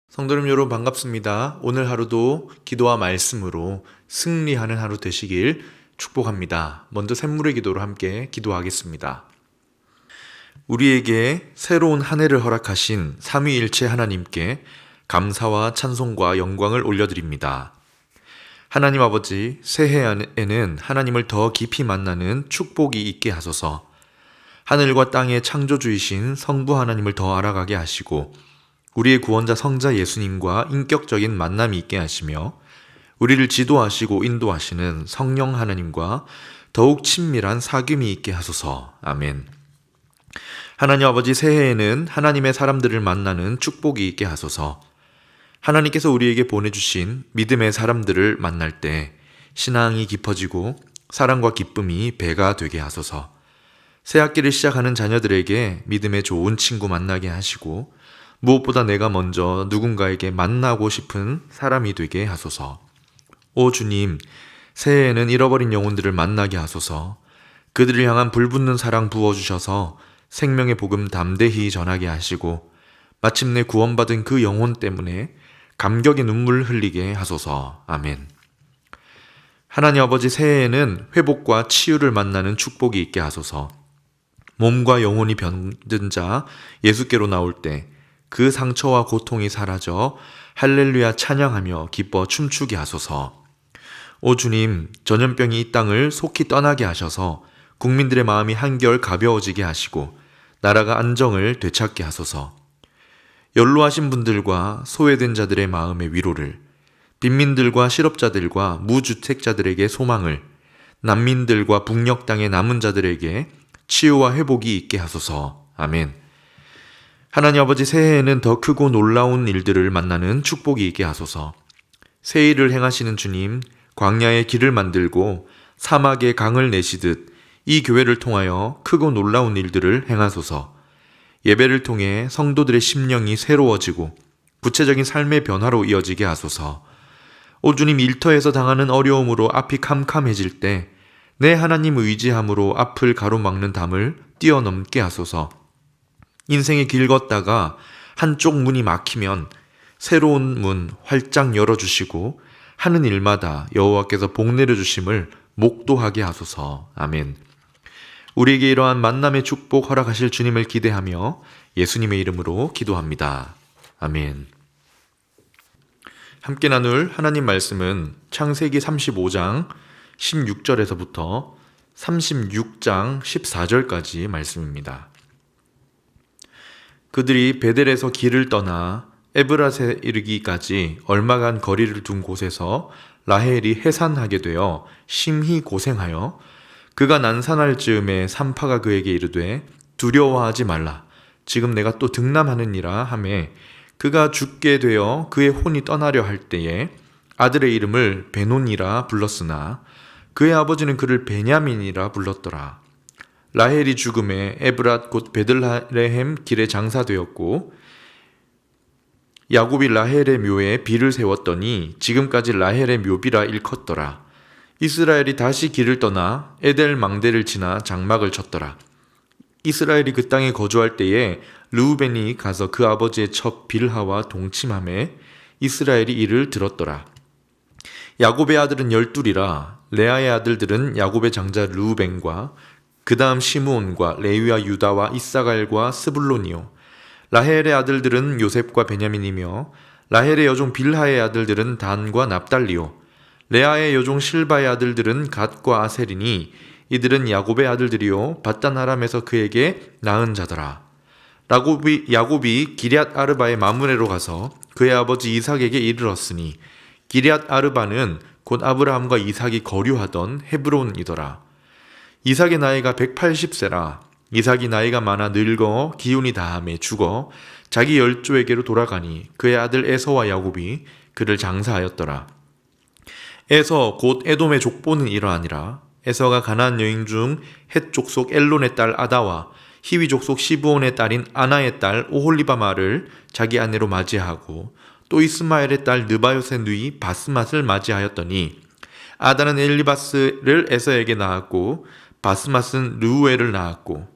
성도님 여러분 반갑습니다. 오늘 하루도 기도와 말씀으로 승리하는 하루 되시길 축복합니다. 먼저 샘물의 기도로 함께 기도하겠습니다. 우리에게 새로운 한 해를 허락하신 삼위일체 하나님께 감사와 찬송과 영광을 올려드립니다. 하나님 아버지, 새해에는 하나님을 더 깊이 만나는 축복이 있게 하소서. 하늘과 땅의 창조주이신 성부 하나님을 더 알아가게 하시고 우리의 구원자 성자 예수님과 인격적인 만남이 있게 하시며 우리를 지도하시고 인도하시는 성령 하나님과 더욱 친밀한 사귐이 있게 하소서. 아멘. 하나님 아버지, 새해에는 하나님의 사람들을 만나는 축복이 있게 하소서. 하나님께서 우리에게 보내주신 믿음의 사람들을 만날 때 신앙이 깊어지고 사랑과 기쁨이 배가 되게 하소서. 새 학기를 시작하는 자녀들에게 믿음의 좋은 친구 만나게 하시고 무엇보다 내가 먼저 누군가에게 만나고 싶은 사람이 되게 하소서. 오 주님, 새해에는 잃어버린 영혼들을 만나게 하소서. 그들을 향한 불붙는 사랑 부어주셔서 생명의 복음 담대히 전하게 하시고 마침내 구원받은 그 영혼 때문에 감격의 눈물 흘리게 하소서. 아멘. 하나님 아버지, 새해에는 회복과 치유를 만나는 축복이 있게 하소서. 몸과 영혼이 병든 자 예수께로 나올 때 그 상처와 고통이 사라져 할렐루야 찬양하며 기뻐 춤추게 하소서. 오 주님, 전염병이 이 땅을 속히 떠나게 하셔서 국민들의 마음이 한결 가벼워지게 하시고 나라가 안정을 되찾게 하소서. 연로하신 분들과 소외된 자들의 마음의 위로를, 빈민들과 실업자들과 무주택자들에게 소망을, 난민들과 북녘 땅의 남은 자들에게 치유와 회복이 있게 하소서. 아멘. 하나님 아버지, 새해에는 더 크고 놀라운 일들을 만나는 축복이 있게 하소서. 새 일을 행하시는 주님, 광야에 길을 만들고 사막에 강을 내시듯 이 교회를 통하여 크고 놀라운 일들을 행하소서. 예배를 통해 성도들의 심령이 새로워지고 구체적인 삶의 변화로 이어지게 하소서. 오 주님, 일터에서 당하는 어려움으로 앞이 캄캄해질 때 내 하나님 의지함으로 앞을 가로막는 담을 뛰어넘게 하소서. 인생의 길 걷다가 한쪽 문이 막히면 새로운 문 활짝 열어주시고 하는 일마다 여호와께서 복 내려주심을 목도하게 하소서. 아멘. 우리에게 이러한 만남의 축복 허락하실 주님을 기대하며 예수님의 이름으로 기도합니다. 아멘. 함께 나눌 하나님 말씀은 창세기 35장 16절에서부터 36장 14절까지 말씀입니다. 그들이 베델에서 길을 떠나 에브랏에 이르기까지 얼마간 거리를 둔 곳에서 라헬이 해산하게 되어 심히 고생하여 그가 난산할 즈음에 산파가 그에게 이르되 두려워하지 말라. 지금 내가 또 등남하느니라 하매 그가 죽게 되어 그의 혼이 떠나려 할 때에 아들의 이름을 베논이라 불렀으나 그의 아버지는 그를 베냐민이라 불렀더라. 라헬이 죽음에 에브랏 곧 베들레헴 길에 장사되었고 야곱이 라헬의 묘에 비를 세웠더니 지금까지 라헬의 묘비라 일컫더라. 이스라엘이 다시 길을 떠나 에델 망대를 지나 장막을 쳤더라. 이스라엘이 그 땅에 거주할 때에 르우벤이 가서 그 아버지의 첩 빌하와 동침하매 이스라엘이 이를 들었더라. 야곱의 아들은 12이라. 레아의 아들들은 야곱의 장자 르우벤과 그 다음 시므온과 레위와 유다와 이사갈과 스불론이요. 라헬의 아들들은 요셉과 베냐민이며 라헬의 여종 빌하의 아들들은 단과 납달리요. 레아의 여종 실바의 아들들은 갓과 아셀이니 이들은 야곱의 아들들이요 밧단 아람에서 그에게 낳은 자더라. 야곱이 기럇 아르바의 마므네로 가서 그의 아버지 이삭에게 이르렀으니 기럇 아르바는 곧 아브라함과 이삭이 거류하던 헤브론이더라. 이삭의 나이가 180세라. 이삭이 나이가 많아 늙어 기운이 다함에 죽어 자기 열조에게로 돌아가니 그의 아들 에서와 야곱이 그를 장사하였더라. 에서 곧 에돔의 족보는 이러하니라. 에서가 가나안 여인 중 헷 족속 엘론의 딸 아다와 히위 족속 시브온의 딸인 아나의 딸 오홀리바마를 자기 아내로 맞이하고 또 이스마엘의 딸 느바요의 누이 바스맛을 맞이하였더니 아다는 엘리바스를 에서에게 낳았고 바스맛은 르우엘을 낳았고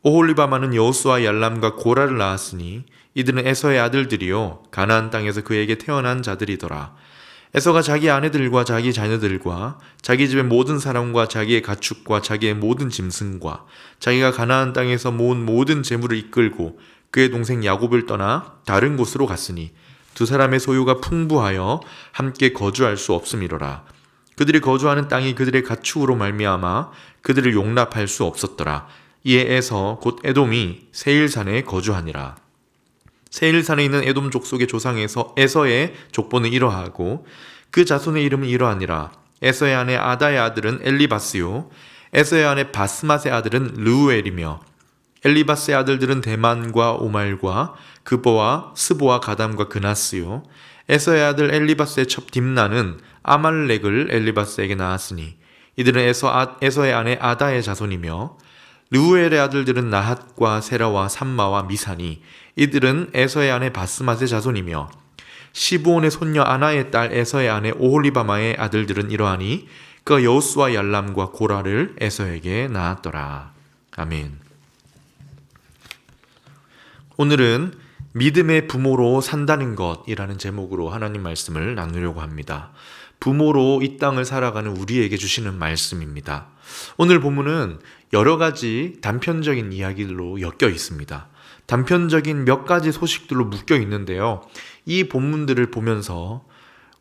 오홀리바마는 여호수아 얄람과 고라를 낳았으니 이들은 에서의 아들들이요 가나안 땅에서 그에게 태어난 자들이더라. 에서가 자기 아내들과 자기 자녀들과 자기 집의 모든 사람과 자기의 가축과 자기의 모든 짐승과 자기가 가나안 땅에서 모은 모든 재물을 이끌고 그의 동생 야곱을 떠나 다른 곳으로 갔으니 두 사람의 소유가 풍부하여 함께 거주할 수 없음이로라. 그들이 거주하는 땅이 그들의 가축으로 말미암아 그들을 용납할 수 없었더라. 이에 에서 곧 에돔이 세일산에 거주하니라. 세일산에 있는 에돔 족속의 조상에서 에서의 족보는 이러하고 그 자손의 이름은 이러하니라. 에서의 아내 아다의 아들은 엘리바스요 에서의 아내 바스맛의 아들은 르우엘이며 엘리바스의 아들들은 대만과 오말과 그보와 스보와 가담과 그나스요 에서의 아들 엘리바스의 첩 딥나는 아말렉을 엘리바스에게 낳았으니 이들은 에서의 아내 아다의 자손이며 르우엘의 아들들은 나핫과 세라와 삼마와 미사니 이들은 에서의 아내 바스맛의 자손이며 시브온의 손녀 아나의 딸 에서의 아내 오홀리바마의 아들들은 이러하니 그가 여호수아 얄람과 고라를 에서에게 낳았더라. 아멘. 오늘은 믿음의 부모로 산다는 것이라는 제목으로 하나님 말씀을 나누려고 합니다. 부모로 이 땅을 살아가는 우리에게 주시는 말씀입니다. 오늘 본문은 여러 가지 단편적인 이야기들로 엮여 있습니다. 단편적인 몇 가지 소식들로 묶여 있는데요. 이 본문들을 보면서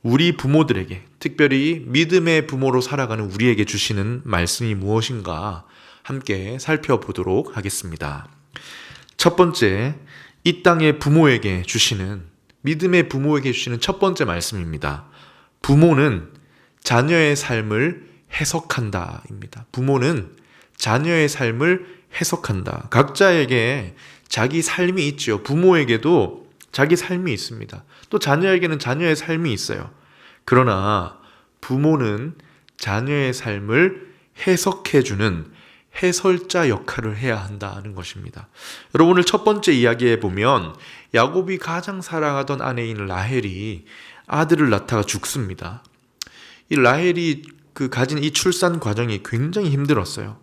우리 부모들에게, 특별히 믿음의 부모로 살아가는 우리에게 주시는 말씀이 무엇인가 함께 살펴보도록 하겠습니다. 첫 번째, 이 땅의 부모에게 주시는, 믿음의 부모에게 주시는 첫 번째 말씀입니다. 부모는 자녀의 삶을 해석한다 입니다. 부모는 자녀의 삶을 해석한다. 각자에게 자기 삶이 있지요. 부모에게도 자기 삶이 있습니다. 또 자녀에게는 자녀의 삶이 있어요. 그러나 부모는 자녀의 삶을 해석해주는 해설자 역할을 해야 한다는 것입니다. 여러분, 오늘 첫 번째 이야기에 보면 야곱이 가장 사랑하던 아내인 라헬이 아들을 낳다가 죽습니다. 이 라헬이 가진 이 출산 과정이 굉장히 힘들었어요.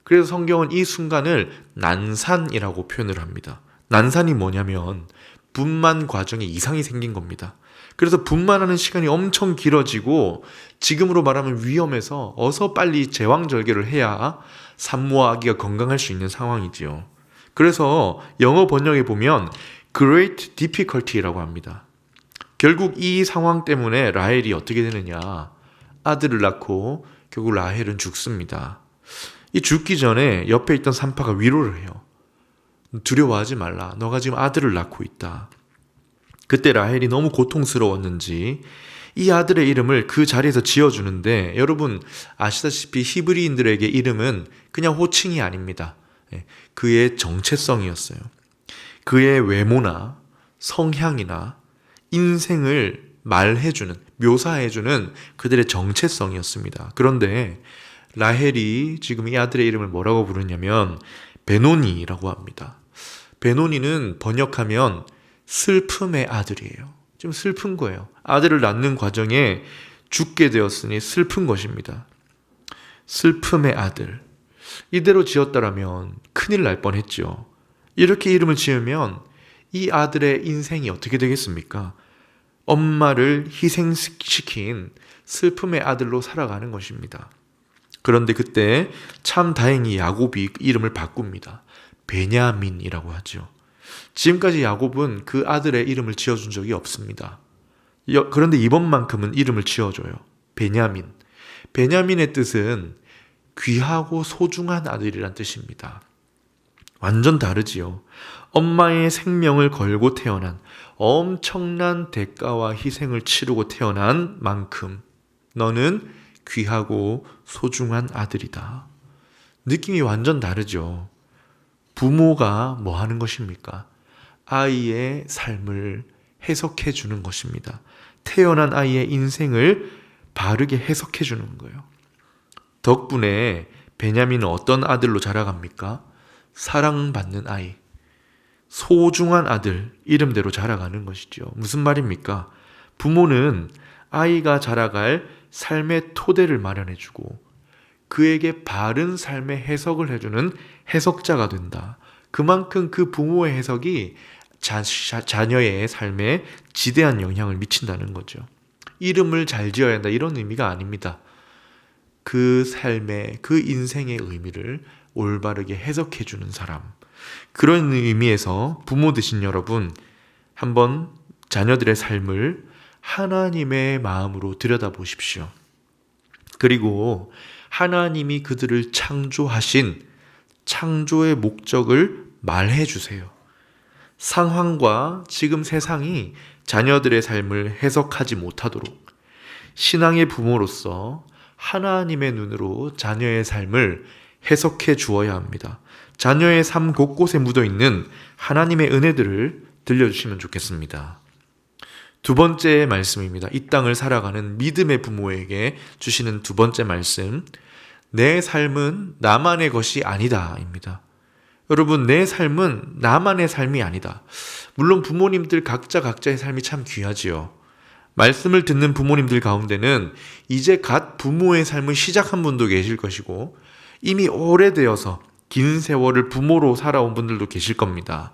그래서 성경은 이 순간을 난산이라고 표현을 합니다. 난산이 뭐냐면 분만 과정에 이상이 생긴 겁니다. 그래서 분만하는 시간이 엄청 길어지고 지금으로 말하면 위험해서 어서 빨리 제왕절개를 해야 산모와 아기가 건강할 수 있는 상황이지요. 그래서 영어 번역에 보면 Great Difficulty라고 합니다. 결국 이 상황 때문에 라헬이 어떻게 되느냐, 아들을 낳고 결국 라헬은 죽습니다. 이 죽기 전에 옆에 있던 산파가 위로를 해요. 두려워하지 말라. 너가 지금 아들을 낳고 있다. 그때 라헬이 너무 고통스러웠는지 이 아들의 이름을 그 자리에서 지어주는데, 여러분 아시다시피 히브리인들에게 이름은 그냥 호칭이 아닙니다. 그의 정체성이었어요. 그의 외모나 성향이나 인생을 말해주는, 묘사해주는 그들의 정체성이었습니다. 그런데 라헬이 지금 이 아들의 이름을 뭐라고 부르냐면 베노니라고 합니다. 베노니는 번역하면 슬픔의 아들이에요. 좀 슬픈 거예요. 아들을 낳는 과정에 죽게 되었으니 슬픈 것입니다. 슬픔의 아들. 이대로 지었더라면 큰일 날 뻔했죠. 이렇게 이름을 지으면 이 아들의 인생이 어떻게 되겠습니까? 엄마를 희생시킨 슬픔의 아들로 살아가는 것입니다. 그런데 그때 참 다행히 야곱이 이름을 바꿉니다. 베냐민이라고 하죠. 지금까지 야곱은 그 아들의 이름을 지어준 적이 없습니다. 그런데 이번만큼은 이름을 지어줘요. 베냐민. 베냐민의 뜻은 귀하고 소중한 아들이란 뜻입니다. 완전 다르지요. 엄마의 생명을 걸고 태어난, 엄청난 대가와 희생을 치르고 태어난 만큼 너는 귀하고 소중한 아들이다. 느낌이 완전 다르죠. 부모가 뭐 하는 것입니까? 아이의 삶을 해석해 주는 것입니다. 태어난 아이의 인생을 바르게 해석해 주는 거예요. 덕분에 베냐민은 어떤 아들로 자라갑니까? 사랑받는 아이, 소중한 아들, 이름대로 자라가는 것이죠. 무슨 말입니까? 부모는 아이가 자라갈 삶의 토대를 마련해주고 그에게 바른 삶의 해석을 해주는 해석자가 된다. 그만큼 그 부모의 해석이 자녀의 삶에 지대한 영향을 미친다는 거죠. 이름을 잘 지어야 한다 이런 의미가 아닙니다. 그 삶의, 그 인생의 의미를 올바르게 해석해주는 사람. 그런 의미에서 부모 되신 여러분, 한번 자녀들의 삶을 하나님의 마음으로 들여다보십시오. 그리고 하나님이 그들을 창조하신 창조의 목적을 말해주세요. 상황과 지금 세상이 자녀들의 삶을 해석하지 못하도록 신앙의 부모로서 하나님의 눈으로 자녀의 삶을 해석해 주어야 합니다. 자녀의 삶 곳곳에 묻어있는 하나님의 은혜들을 들려주시면 좋겠습니다. 두 번째 말씀입니다. 이 땅을 살아가는 믿음의 부모에게 주시는 두 번째 말씀, 내 삶은 나만의 것이 아니다 입니다. 여러분, 내 삶은 나만의 삶이 아니다. 물론 부모님들 각자의 삶이 참 귀하지요. 말씀을 듣는 부모님들 가운데는 이제 갓 부모의 삶을 시작한 분도 계실 것이고 이미 오래되어서 긴 세월을 부모로 살아온 분들도 계실 겁니다.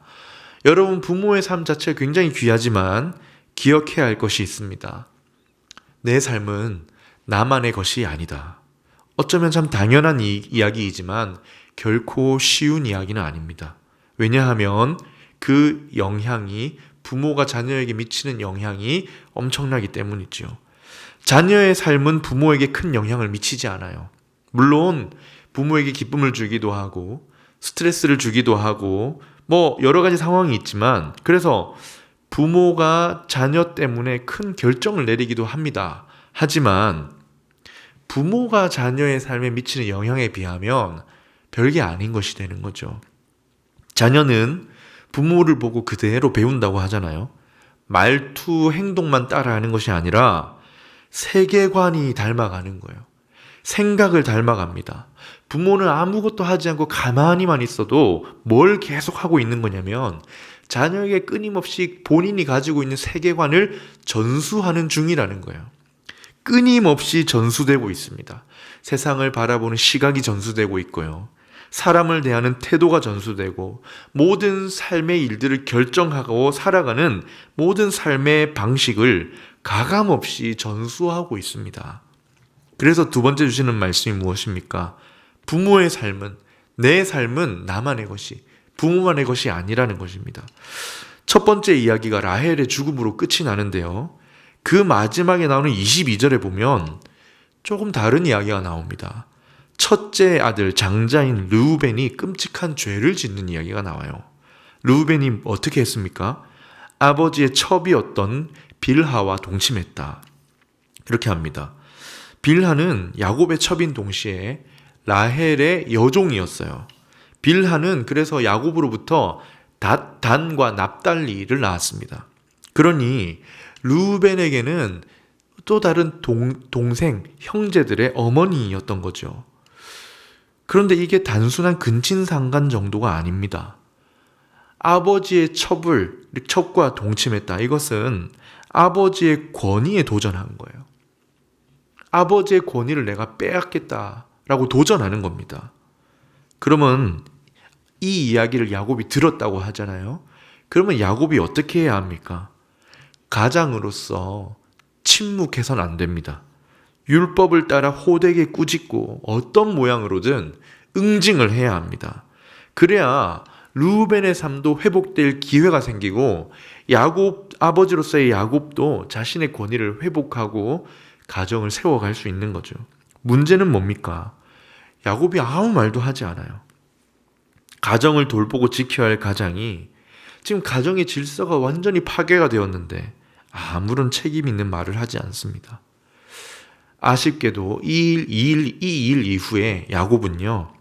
여러분, 부모의 삶 자체가 굉장히 귀하지만 기억해야 할 것이 있습니다. 내 삶은 나만의 것이 아니다. 어쩌면 참 당연한 이야기이지만 결코 쉬운 이야기는 아닙니다. 왜냐하면 그 영향이, 부모가 자녀에게 미치는 영향이 엄청나기 때문이죠. 자녀의 삶은 부모에게 큰 영향을 미치지 않아요. 물론 부모에게 기쁨을 주기도 하고 스트레스를 주기도 하고 여러 가지 상황이 있지만, 그래서 부모가 자녀 때문에 큰 결정을 내리기도 합니다. 하지만 부모가 자녀의 삶에 미치는 영향에 비하면 별게 아닌 것이 되는 거죠. 자녀는 부모를 보고 그대로 배운다고 하잖아요. 말투, 행동만 따라하는 것이 아니라 세계관이 닮아가는 거예요. 생각을 닮아갑니다. 부모는 아무것도 하지 않고 가만히만 있어도 뭘 계속하고 있는 거냐면 자녀에게 끊임없이 본인이 가지고 있는 세계관을 전수하는 중이라는 거예요. 끊임없이 전수되고 있습니다. 세상을 바라보는 시각이 전수되고 있고요. 사람을 대하는 태도가 전수되고 모든 삶의 일들을 결정하고 살아가는 모든 삶의 방식을 가감없이 전수하고 있습니다. 그래서 두 번째 주시는 말씀이 무엇입니까? 부모의 삶은, 내 삶은 나만의 것이, 부모만의 것이 아니라는 것입니다. 첫 번째 이야기가 라헬의 죽음으로 끝이 나는데요. 그 마지막에 나오는 22절에 보면 조금 다른 이야기가 나옵니다. 첫째 아들 장자인 르우벤이 끔찍한 죄를 짓는 이야기가 나와요. 르우벤이 어떻게 했습니까? 아버지의 첩이었던 빌하와 동침했다. 이렇게 합니다. 빌하는 야곱의 첩인 동시에 라헬의 여종이었어요. 빌하는 그래서 야곱으로부터 단과 납달리를 낳았습니다. 그러니 르우벤에게는 또 다른 동생, 형제들의 어머니였던 거죠. 그런데 이게 단순한 근친상간 정도가 아닙니다. 아버지의 첩과 동침했다. 이것은 아버지의 권위에 도전한 거예요. 아버지의 권위를 내가 빼앗겠다라고 도전하는 겁니다. 그러면 이 이야기를 야곱이 들었다고 하잖아요. 그러면 야곱이 어떻게 해야 합니까? 가장으로서 침묵해서는 안 됩니다. 율법을 따라 호되게 꾸짖고 어떤 모양으로든 응징을 해야 합니다. 그래야 르우벤의 삶도 회복될 기회가 생기고 아버지로서의 야곱도 자신의 권위를 회복하고 가정을 세워갈 수 있는 거죠. 문제는 뭡니까? 야곱이 아무 말도 하지 않아요. 가정을 돌보고 지켜야 할 가장이 지금 가정의 질서가 완전히 파괴가 되었는데 아무런 책임 있는 말을 하지 않습니다. 아쉽게도 이 일 이후에 야곱은요,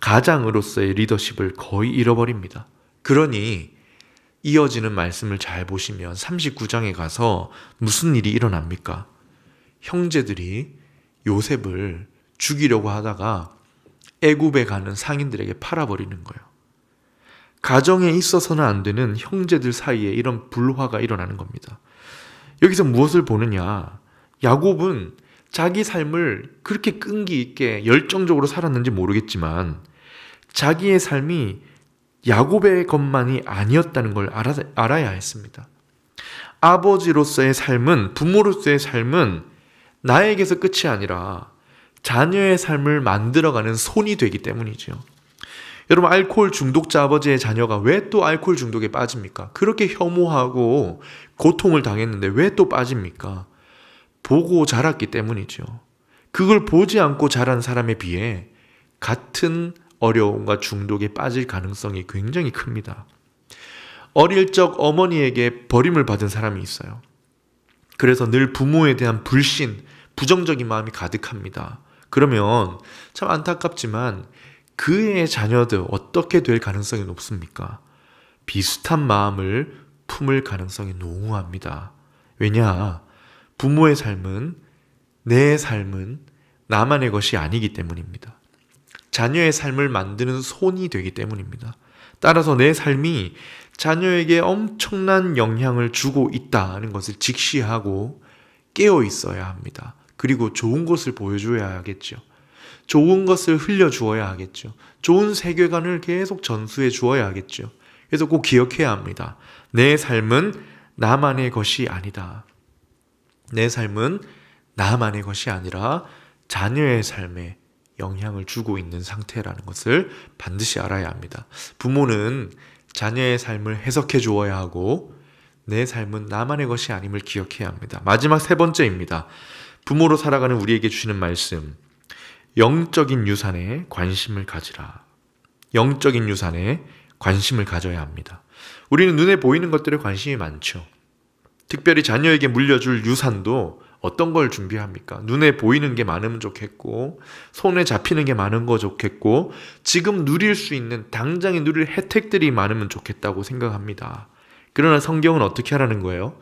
가장으로서의 리더십을 거의 잃어버립니다. 그러니 이어지는 말씀을 잘 보시면 39장에 가서 무슨 일이 일어납니까? 형제들이 요셉을 죽이려고 하다가 애굽에 가는 상인들에게 팔아버리는 거예요. 가정에 있어서는 안 되는 형제들 사이에 이런 불화가 일어나는 겁니다. 여기서 무엇을 보느냐? 야곱은 자기 삶을 그렇게 끈기 있게 열정적으로 살았는지 모르겠지만 자기의 삶이 야곱의 것만이 아니었다는 걸 알아야 했습니다. 아버지로서의 삶은, 부모로서의 삶은 나에게서 끝이 아니라 자녀의 삶을 만들어가는 손이 되기 때문이죠. 여러분, 알코올 중독자 아버지의 자녀가 왜 또 알코올 중독에 빠집니까? 그렇게 혐오하고 고통을 당했는데 왜 또 빠집니까? 보고 자랐기 때문이죠. 그걸 보지 않고 자란 사람에 비해 같은 어려움과 중독에 빠질 가능성이 굉장히 큽니다. 어릴 적 어머니에게 버림을 받은 사람이 있어요. 그래서 늘 부모에 대한 불신, 부정적인 마음이 가득합니다. 그러면 참 안타깝지만 그의 자녀도 어떻게 될 가능성이 높습니까? 비슷한 마음을 품을 가능성이 농후합니다. 왜냐? 부모의 삶은, 내 삶은 나만의 것이 아니기 때문입니다. 자녀의 삶을 만드는 손이 되기 때문입니다. 따라서 내 삶이 자녀에게 엄청난 영향을 주고 있다는 것을 직시하고 깨어 있어야 합니다. 그리고 좋은 것을 보여줘야 하겠죠. 좋은 것을 흘려주어야 하겠죠. 좋은 세계관을 계속 전수해 주어야 하겠죠. 그래서 꼭 기억해야 합니다. 내 삶은 나만의 것이 아니다. 내 삶은 나만의 것이 아니라 자녀의 삶에 영향을 주고 있는 상태라는 것을 반드시 알아야 합니다. 부모는 자녀의 삶을 해석해 주어야 하고 내 삶은 나만의 것이 아님을 기억해야 합니다. 마지막 세 번째입니다. 부모로 살아가는 우리에게 주시는 말씀, 영적인 유산에 관심을 가지라. 영적인 유산에 관심을 가져야 합니다. 우리는 눈에 보이는 것들에 관심이 많죠. 특별히 자녀에게 물려줄 유산도 어떤 걸 준비합니까? 눈에 보이는 게 많으면 좋겠고, 손에 잡히는 게 많은 거 좋겠고, 지금 누릴 수 있는, 당장에 누릴 혜택들이 많으면 좋겠다고 생각합니다. 그러나 성경은 어떻게 하라는 거예요?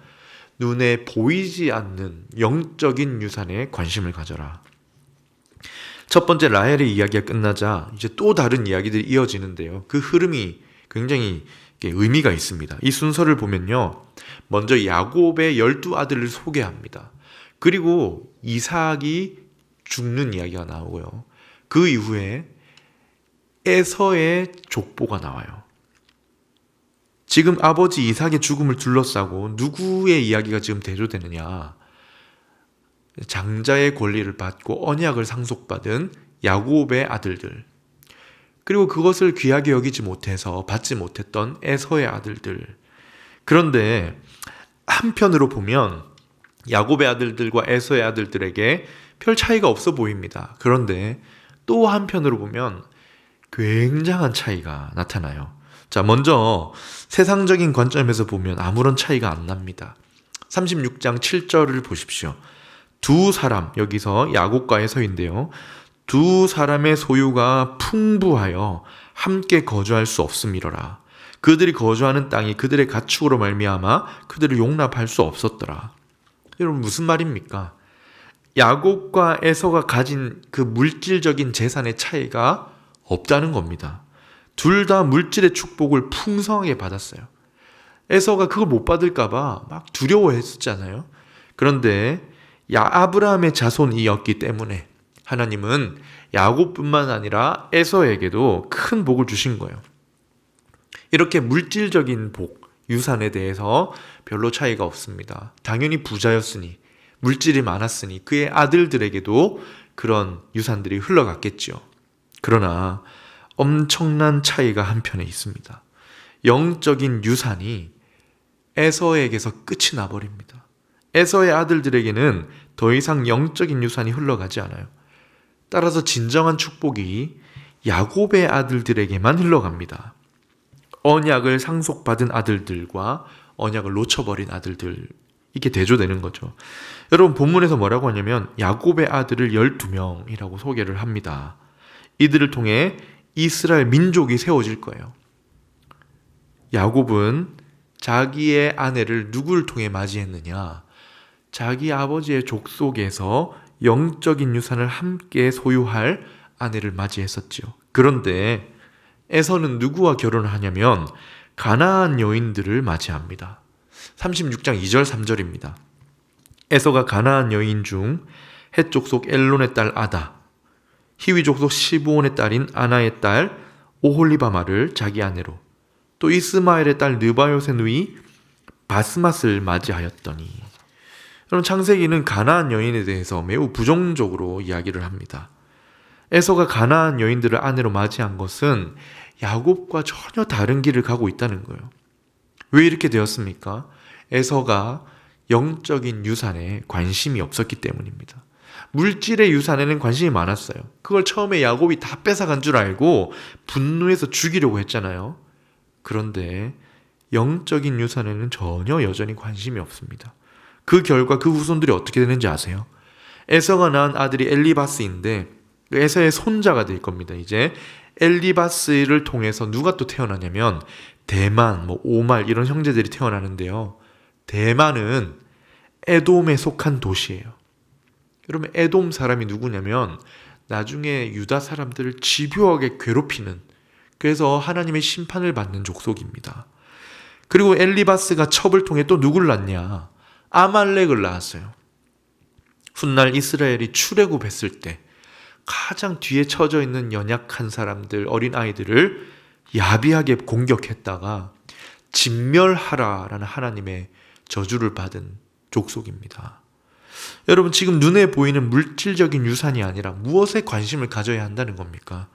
눈에 보이지 않는 영적인 유산에 관심을 가져라. 첫 번째 라헬의 이야기가 끝나자 이제 또 다른 이야기들이 이어지는데요. 그 흐름이 굉장히 의미가 있습니다. 이 순서를 보면요. 먼저 야곱의 12아들을 소개합니다. 그리고 이삭이 죽는 이야기가 나오고요. 그 이후에 에서의 족보가 나와요. 지금 아버지 이삭의 죽음을 둘러싸고 누구의 이야기가 지금 대조되느냐? 장자의 권리를 받고 언약을 상속받은 야곱의 아들들, 그리고 그것을 귀하게 여기지 못해서 받지 못했던 에서의 아들들. 그런데 한편으로 보면 야곱의 아들들과 에서의 아들들에게 별 차이가 없어 보입니다. 그런데 또 한편으로 보면 굉장한 차이가 나타나요. 자, 먼저 세상적인 관점에서 보면 아무런 차이가 안 납니다. 36장 7절을 보십시오. 두 사람, 여기서 야곱과 에서인데요. 두 사람의 소유가 풍부하여 함께 거주할 수 없음이로라. 그들이 거주하는 땅이 그들의 가축으로 말미암아 그들을 용납할 수 없었더라. 여러분, 무슨 말입니까? 야곱과 에서가 가진 그 물질적인 재산의 차이가 없다는 겁니다. 둘 다 물질의 축복을 풍성하게 받았어요. 에서가 그걸 못 받을까봐 막 두려워했었잖아요. 그런데 아브라함의 자손이었기 때문에 하나님은 야곱뿐만 아니라 에서에게도 큰 복을 주신 거예요. 이렇게 물질적인 복, 유산에 대해서 별로 차이가 없습니다. 당연히 부자였으니, 물질이 많았으니 그의 아들들에게도 그런 유산들이 흘러갔겠죠. 그러나 엄청난 차이가 한편에 있습니다. 영적인 유산이 에서에게서 끝이 나버립니다. 에서의 아들들에게는 더 이상 영적인 유산이 흘러가지 않아요. 따라서 진정한 축복이 야곱의 아들들에게만 흘러갑니다. 언약을 상속받은 아들들과 언약을 놓쳐버린 아들들, 이게 대조되는 거죠. 여러분, 본문에서 뭐라고 하냐면 야곱의 아들을 12명이라고 소개를 합니다. 이들을 통해 이스라엘 민족이 세워질 거예요. 야곱은 자기의 아내를 누구를 통해 맞이했느냐? 자기 아버지의 족속에서 영적인 유산을 함께 소유할 아내를 맞이했었죠. 그런데 에서는 누구와 결혼을 하냐면 가나안 여인들을 맞이합니다. 36장 2절 3절입니다. 에서가 가나안 여인 중 헷 족속 엘론의 딸 아다, 히위 족속 시브온의 딸인 아나의 딸 오홀리바마를 자기 아내로, 또 이스마엘의 딸 느바요의 누이 바스맛을 맞이하였더니. 여러분, 창세기는 가나안 여인에 대해서 매우 부정적으로 이야기를 합니다. 에서가 가나안 여인들을 아내로 맞이한 것은 야곱과 전혀 다른 길을 가고 있다는 거예요. 왜 이렇게 되었습니까? 에서가 영적인 유산에 관심이 없었기 때문입니다. 물질의 유산에는 관심이 많았어요. 그걸 처음에 야곱이 다 뺏어간 줄 알고 분노해서 죽이려고 했잖아요. 그런데 영적인 유산에는 전혀 여전히 관심이 없습니다. 그 결과 그 후손들이 어떻게 되는지 아세요? 에서가 낳은 아들이 엘리바스인데 에서의 손자가 될 겁니다. 이제 엘리바스를 통해서 누가 또 태어나냐면 대만, 오말 이런 형제들이 태어나는데요. 대만은 에돔에 속한 도시예요. 여러분, 에돔 사람이 누구냐면 나중에 유다 사람들을 집요하게 괴롭히는, 그래서 하나님의 심판을 받는 족속입니다. 그리고 엘리바스가 첩을 통해 또 누굴 낳냐? 아말렉을 낳았어요. 훗날 이스라엘이 출애굽했을 때 가장 뒤에 처져 있는 연약한 사람들, 어린 아이들을 야비하게 공격했다가 진멸하라라는 하나님의 저주를 받은 족속입니다. 여러분, 지금 눈에 보이는 물질적인 유산이 아니라 무엇에 관심을 가져야 한다는 겁니까?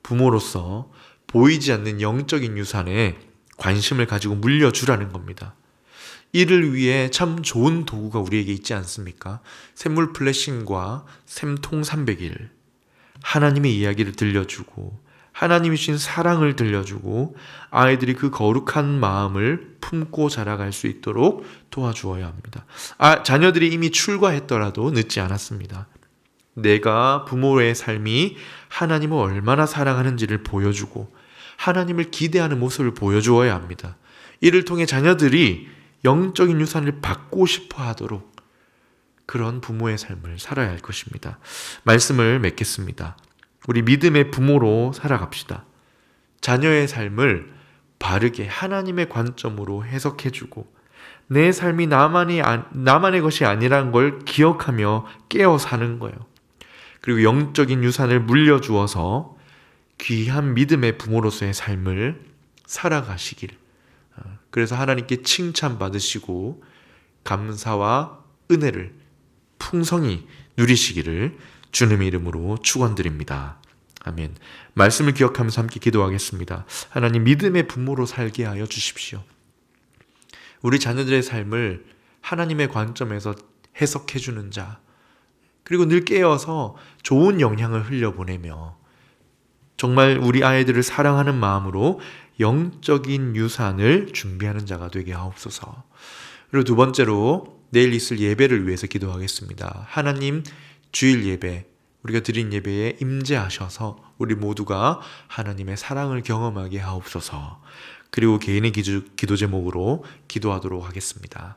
부모로서 보이지 않는 영적인 유산에 관심을 가지고 물려주라는 겁니다. 이를 위해 참 좋은 도구가 우리에게 있지 않습니까? 샘물 플래싱과 샘통 300일, 하나님의 이야기를 들려주고 하나님이 주신 사랑을 들려주고 아이들이 그 거룩한 마음을 품고 자라갈 수 있도록 도와주어야 합니다. 자녀들이 이미 출가했더라도 늦지 않았습니다. 내가 부모의 삶이 하나님을 얼마나 사랑하는지를 보여주고 하나님을 기대하는 모습을 보여주어야 합니다. 이를 통해 자녀들이 영적인 유산을 받고 싶어 하도록 그런 부모의 삶을 살아야 할 것입니다. 말씀을 맺겠습니다. 우리 믿음의 부모로 살아갑시다. 자녀의 삶을 바르게 하나님의 관점으로 해석해주고 내 삶이 나만의 것이 아니라는 걸 기억하며 깨어 사는 거예요. 그리고 영적인 유산을 물려주어서 귀한 믿음의 부모로서의 삶을 살아가시길, 그래서 하나님께 칭찬받으시고 감사와 은혜를 풍성히 누리시기를 주님의 이름으로 축원드립니다. 아멘. 말씀을 기억하면서 함께 기도하겠습니다. 하나님, 믿음의 부모로 살게 하여 주십시오. 우리 자녀들의 삶을 하나님의 관점에서 해석해주는 자, 그리고 늘 깨어서 좋은 영향을 흘려보내며 정말 우리 아이들을 사랑하는 마음으로 영적인 유산을 준비하는 자가 되게 하옵소서. 그리고 두 번째로 내일 있을 예배를 위해서 기도하겠습니다. 하나님, 주일 예배, 우리가 드린 예배에 임재하셔서 우리 모두가 하나님의 사랑을 경험하게 하옵소서. 그리고 개인의 기도 제목으로 기도하도록 하겠습니다.